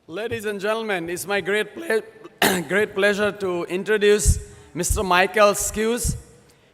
Ladies and gentlemen, it's my great pleasure to introduce Mr. Michael Scuse.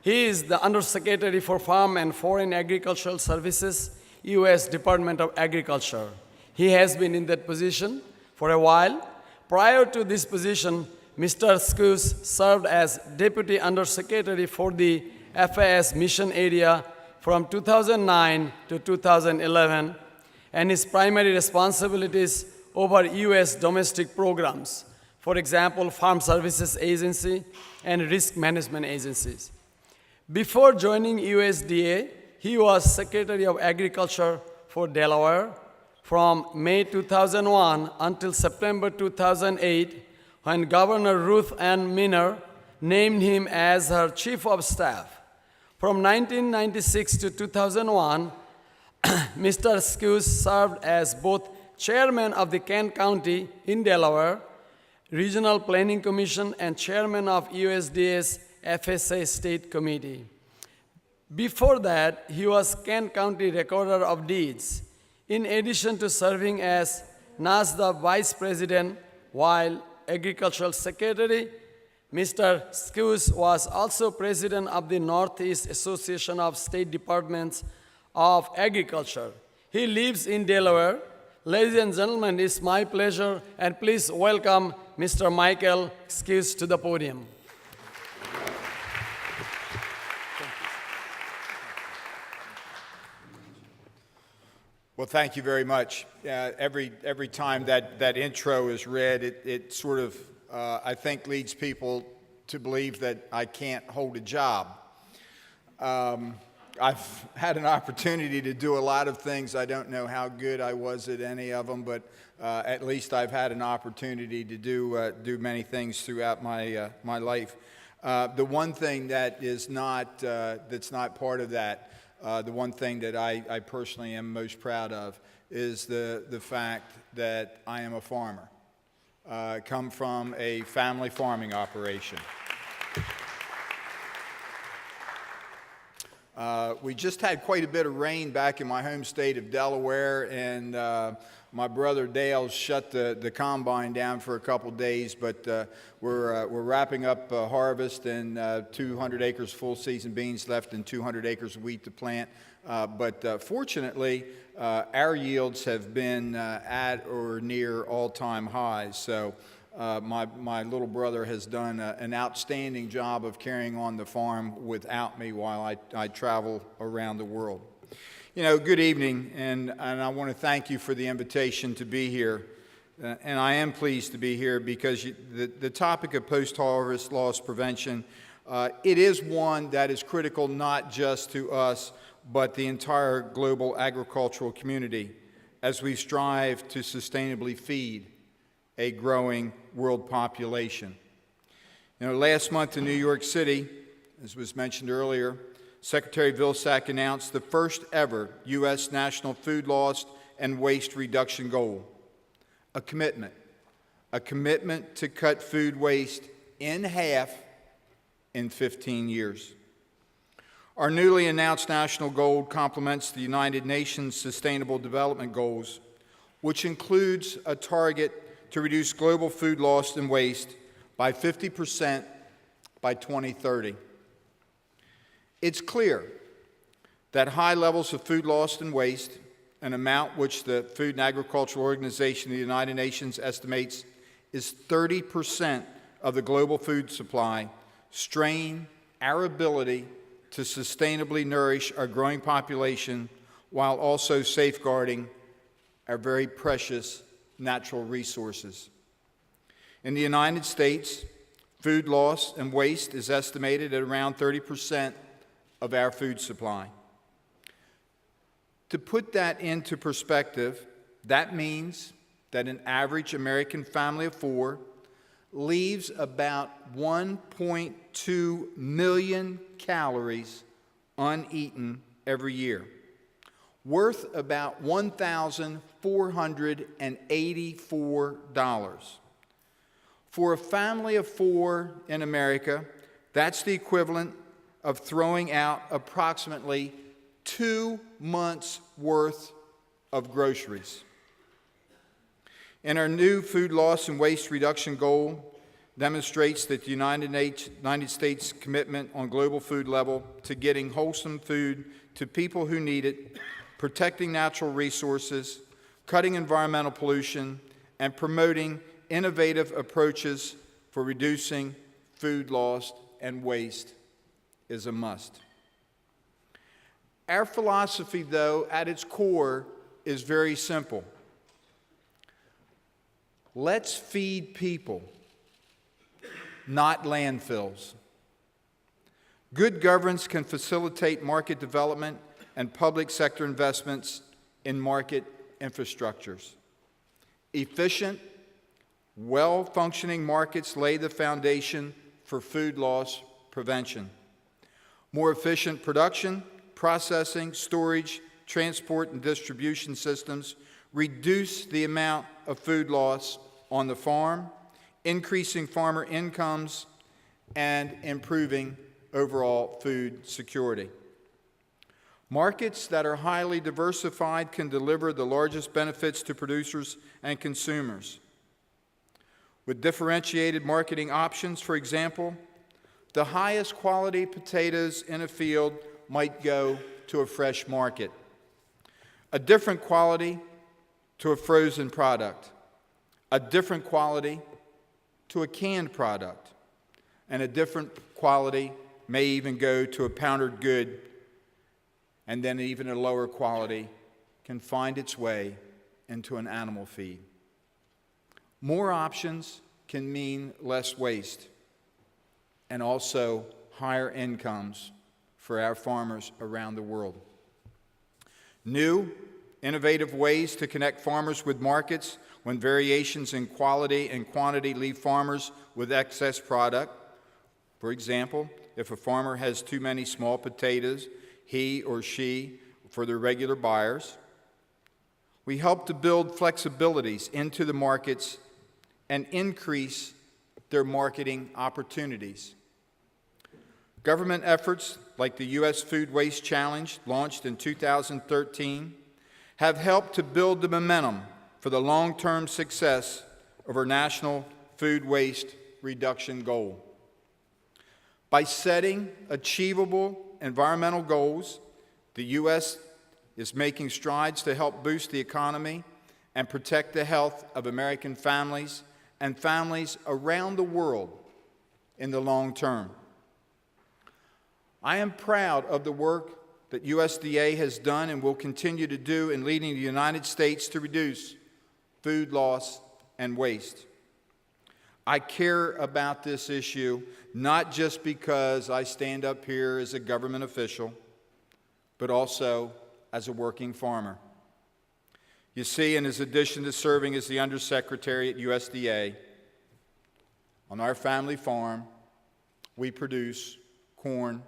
He is the Undersecretary for Farm and Foreign Agricultural Services, U.S. Department of Agriculture. He has been in that position for a while. Prior to this position, Mr. Scuse served as Deputy Undersecretary for the FAS mission area from 2009 to 2011, and his primary responsibilities over U.S. domestic programs, for example, Farm Services Agency and risk management agencies. Before joining USDA, he was Secretary of Agriculture for Delaware from May 2001 until September 2008, when Governor Ruth Ann Minner named him as her Chief of Staff. From 1996 to 2001, Mr. Scuse served as both Chairman of the Kent County in Delaware Regional Planning Commission and Chairman of USDA's FSA State Committee. Before that, he was Kent County Recorder of Deeds, in addition to serving as NASDA Vice President while Agricultural Secretary. Mr. Scuse was also President of the Northeast Association of State Departments of Agriculture. He lives in Delaware. Ladies and gentlemen, it's my pleasure, and please welcome Mr. Michael Scuse to the podium. Well, thank you very much. Every time that intro is read, it sort of, I think, leads people to believe that I can't hold a job. I've had an opportunity to do a lot of things. I don't know how good I was at any of them, but at least I've had an opportunity to do many things throughout my life. The one thing that is not that's not part of that, the one thing that I personally am most proud of is the fact that I am a farmer. Come from a family farming operation. We just had quite a bit of rain back in my home state of Delaware, and my brother Dale shut the combine down for a couple days, but we're wrapping up harvest and 200 acres full season beans left and 200 acres of wheat to plant. But fortunately, our yields have been at or near all-time highs. So my little brother has done an outstanding job of carrying on the farm without me while I travel around the world. You know, good evening, and I want to thank you for the invitation to be here. And I am pleased to be here because the topic of post-harvest loss prevention, it is one that is critical not just to us, but the entire global agricultural community as we strive to sustainably feed a growing world population. You know, last month in New York City, as was mentioned earlier, Secretary Vilsack announced the first ever U.S. National Food Loss and Waste Reduction Goal, a commitment to cut food waste in half in 15 years. Our newly announced national goal complements the United Nations Sustainable Development Goals, which includes a target to reduce global food loss and waste by 50% by 2030. It's clear that high levels of food loss and waste, an amount which the Food and Agricultural Organization of the United Nations estimates is 30% of the global food supply, strain our ability to sustainably nourish our growing population while also safeguarding our very precious natural resources. In the United States, food loss and waste is estimated at around 30% of our food supply. To put that into perspective, that means that an average American family of four leaves about 1.2 million calories uneaten every year, worth about $1,484. For a family of four in America, that's the equivalent of throwing out approximately 2 months' worth of groceries. And our new food loss and waste reduction goal demonstrates that the United States' commitment on global food level to getting wholesome food to people who need it, protecting natural resources, cutting environmental pollution, and promoting innovative approaches for reducing food loss and waste is a must. Our philosophy, though, at its core, is very simple. Let's feed people, not landfills. Good governance can facilitate market development and public sector investments in market infrastructures. Efficient, well-functioning markets lay the foundation for food loss prevention. More efficient production, processing, storage, transport, and distribution systems reduce the amount of food loss on the farm, increasing farmer incomes and improving overall food security. Markets that are highly diversified can deliver the largest benefits to producers and consumers. With differentiated marketing options, for example, the highest quality potatoes in a field might go to a fresh market, a different quality to a frozen product, a different quality to a canned product, and a different quality may even go to a powdered good, and then even a lower quality can find its way into an animal feed. More options can mean less waste and also higher incomes for our farmers around the world. New, innovative ways to connect farmers with markets when variations in quality and quantity leave farmers with excess product. For example, if a farmer has too many small potatoes, he or she, for their regular buyers, we help to build flexibilities into the markets and increase their marketing opportunities. Government efforts like the U.S. Food Waste Challenge, launched in 2013, have helped to build the momentum for the long-term success of our national food waste reduction goal. By setting achievable environmental goals, the U.S. is making strides to help boost the economy and protect the health of American families and families around the world in the long term. I am proud of the work that USDA has done and will continue to do in leading the United States to reduce food loss and waste. I care about this issue not just because I stand up here as a government official, but also as a working farmer. You see, in addition to serving as the Undersecretary at USDA, on our family farm, we produce corn,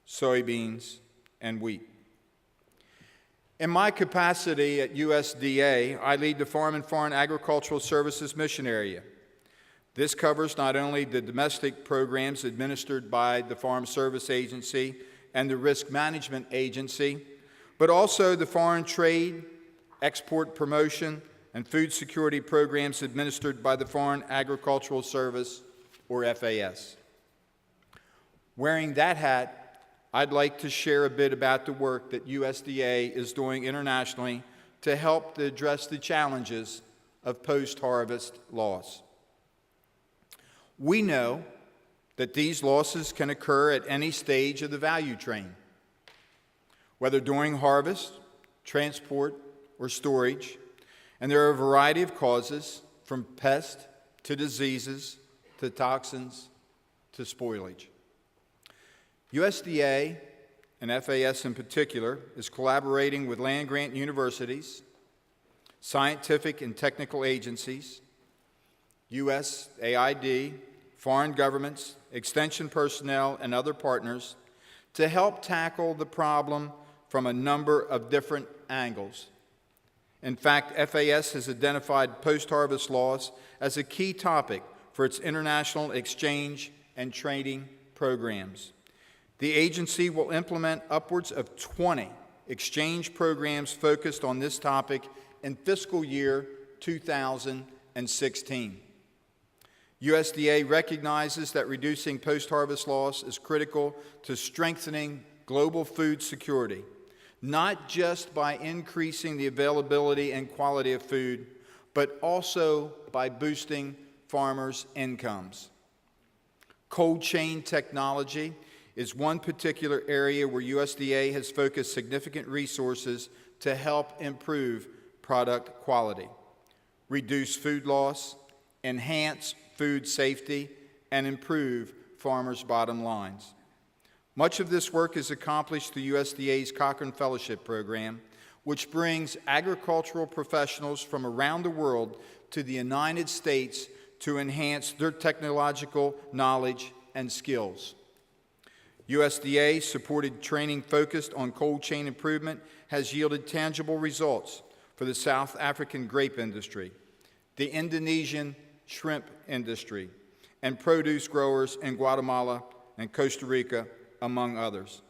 soybeans, and wheat. In my capacity at USDA, I lead the Farm and Foreign Agricultural Services Mission Area. This covers not only the domestic programs administered by the Farm Service Agency and the Risk Management Agency, but also the foreign trade, export promotion, and food security programs administered by the Foreign Agricultural Service, or FAS. Wearing that hat, I'd like to share a bit about the work that USDA is doing internationally to help to address the challenges of post-harvest loss. We know that these losses can occur at any stage of the value chain, whether during harvest, transport, or storage, and there are a variety of causes, from pests to diseases to toxins to spoilage. USDA, and FAS in particular, is collaborating with land-grant universities, scientific and technical agencies, USAID, foreign governments, extension personnel, and other partners to help tackle the problem from a number of different angles. In fact, FAS has identified post-harvest loss as a key topic for its international exchange and trading programs. The agency will implement upwards of 20 exchange programs focused on this topic in fiscal year 2016. USDA recognizes that reducing post-harvest loss is critical to strengthening global food security, not just by increasing the availability and quality of food, but also by boosting farmers' incomes. Cold chain technology is one particular area where USDA has focused significant resources to help improve product quality, reduce food loss, enhance food safety, and improve farmers' bottom lines. Much of this work is accomplished through USDA's Cochrane Fellowship Program, which brings agricultural professionals from around the world to the United States to enhance their technological knowledge and skills. USDA-supported training focused on cold chain improvement has yielded tangible results for the South African grape industry, the Indonesian shrimp industry, and produce growers in Guatemala and Costa Rica, among others.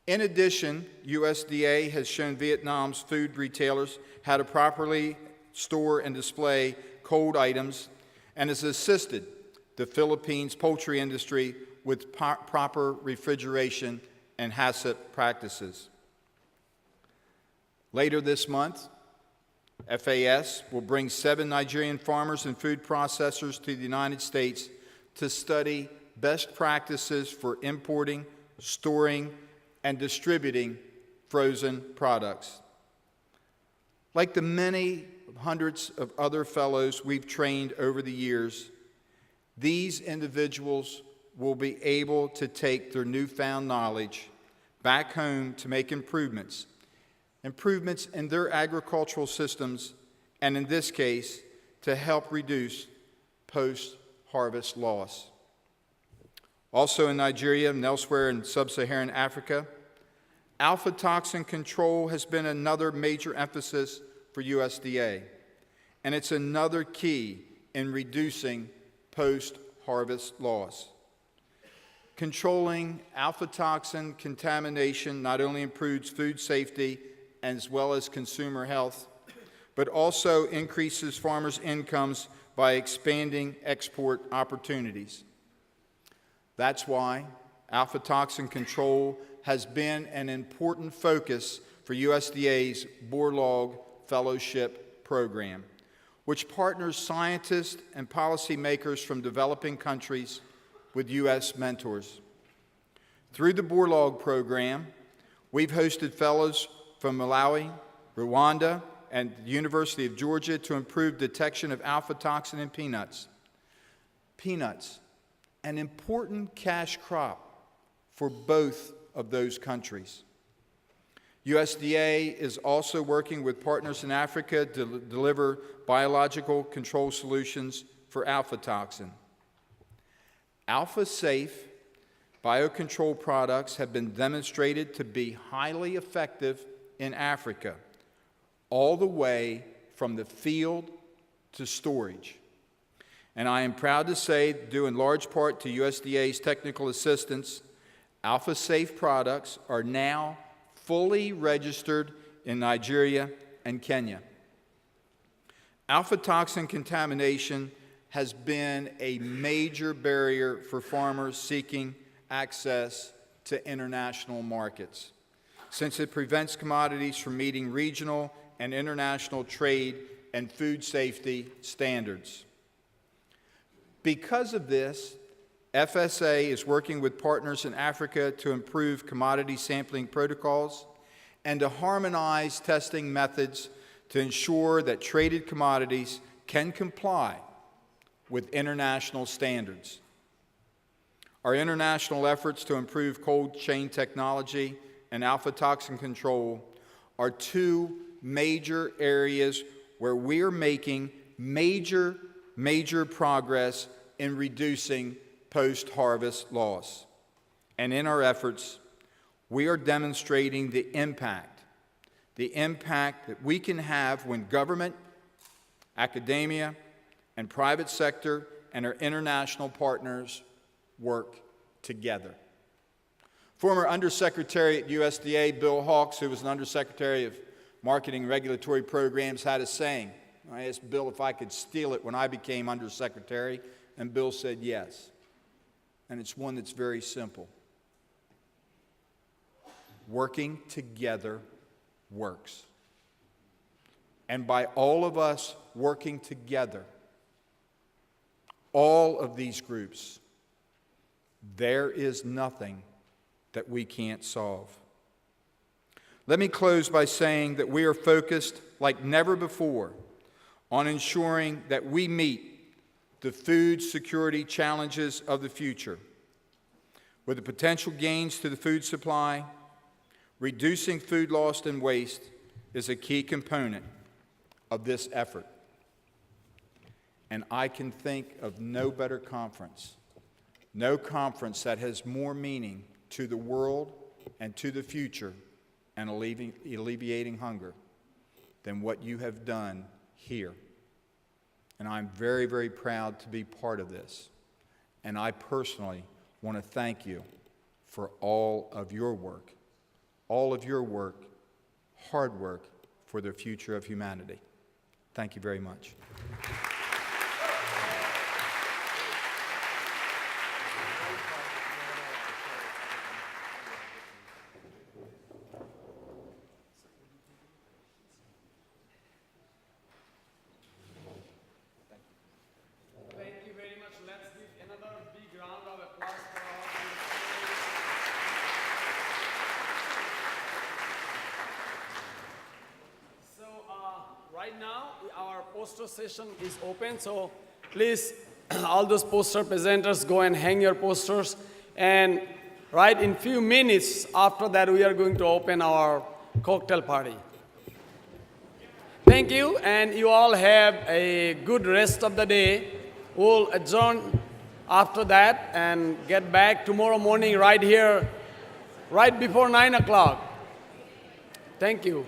In addition, USDA has shown Vietnam's food retailers how to properly store and display cold items and has assisted the Philippines poultry industry with proper refrigeration and HACCP practices. Later this month, FAS will bring 7 Nigerian farmers and food processors to the United States to study best practices for importing, storing, and distributing frozen products. Like the many hundreds of other fellows we've trained over the years, these individuals will be able to take their newfound knowledge back home to make improvements in their agricultural systems, and in this case, to help reduce post-harvest loss. Also in Nigeria and elsewhere in sub-Saharan Africa, alpha toxin control has been another major emphasis for USDA, and it's another key in reducing post-harvest loss. Controlling alpha toxin contamination not only improves food safety as well as consumer health, but also increases farmers' incomes by expanding export opportunities. That's why alpha toxin control has been an important focus for USDA's Borlaug Fellowship Program, which partners scientists and policymakers from developing countries with U.S. mentors. Through the Borlaug program, we've hosted fellows from Malawi, Rwanda, and the University of Georgia to improve detection of alpha toxin in peanuts. Peanuts, an important cash crop for both of those countries. USDA is also working with partners in Africa to deliver biological control solutions for alpha toxin. Alpha-safe biocontrol products have been demonstrated to be highly effective in Africa, all the way from the field to storage. And I am proud to say, due in large part to USDA's technical assistance, alpha-safe products are now fully registered in Nigeria and Kenya. Alpha toxin contamination has been a major barrier for farmers seeking access to international markets, since it prevents commodities from meeting regional and international trade and food safety standards. Because of this, FSA is working with partners in Africa to improve commodity sampling protocols and to harmonize testing methods to ensure that traded commodities can comply with international standards. Our international efforts to improve cold chain technology and alpha toxin control are two major areas where we're making major progress in reducing post-harvest loss. And in our efforts, we are demonstrating the impact that we can have when government, academia, and private sector and our international partners work together. Former Undersecretary at USDA, Bill Hawks, who was an Undersecretary of Marketing and Regulatory Programs, had a saying I asked Bill if I could steal it when I became Undersecretary, and Bill said yes. And it's one that's very simple. Working together works. And by all of us working together, all of these groups, there is nothing that we can't solve. Let me close by saying that we are focused like never before on ensuring that we meet the food security challenges of the future. With the potential gains to the food supply, reducing food loss and waste is a key component of this effort. And I can think of no better conference, no conference that has more meaning to the world and to the future and alleviating hunger than what you have done here. And I'm very, very proud to be part of this. And I personally want to thank you for all of your work, hard work for the future of humanity. Thank you very much. Thank you very much. Let's give another big round of applause for our So right now, our poster session is open. So please, all those poster presenters, go and hang your posters. And right in few minutes after that, we are going to open our cocktail party. Thank you, and you all have a good rest of the day. We'll adjourn after that and get back tomorrow morning right here, right before 9 o'clock. Thank you.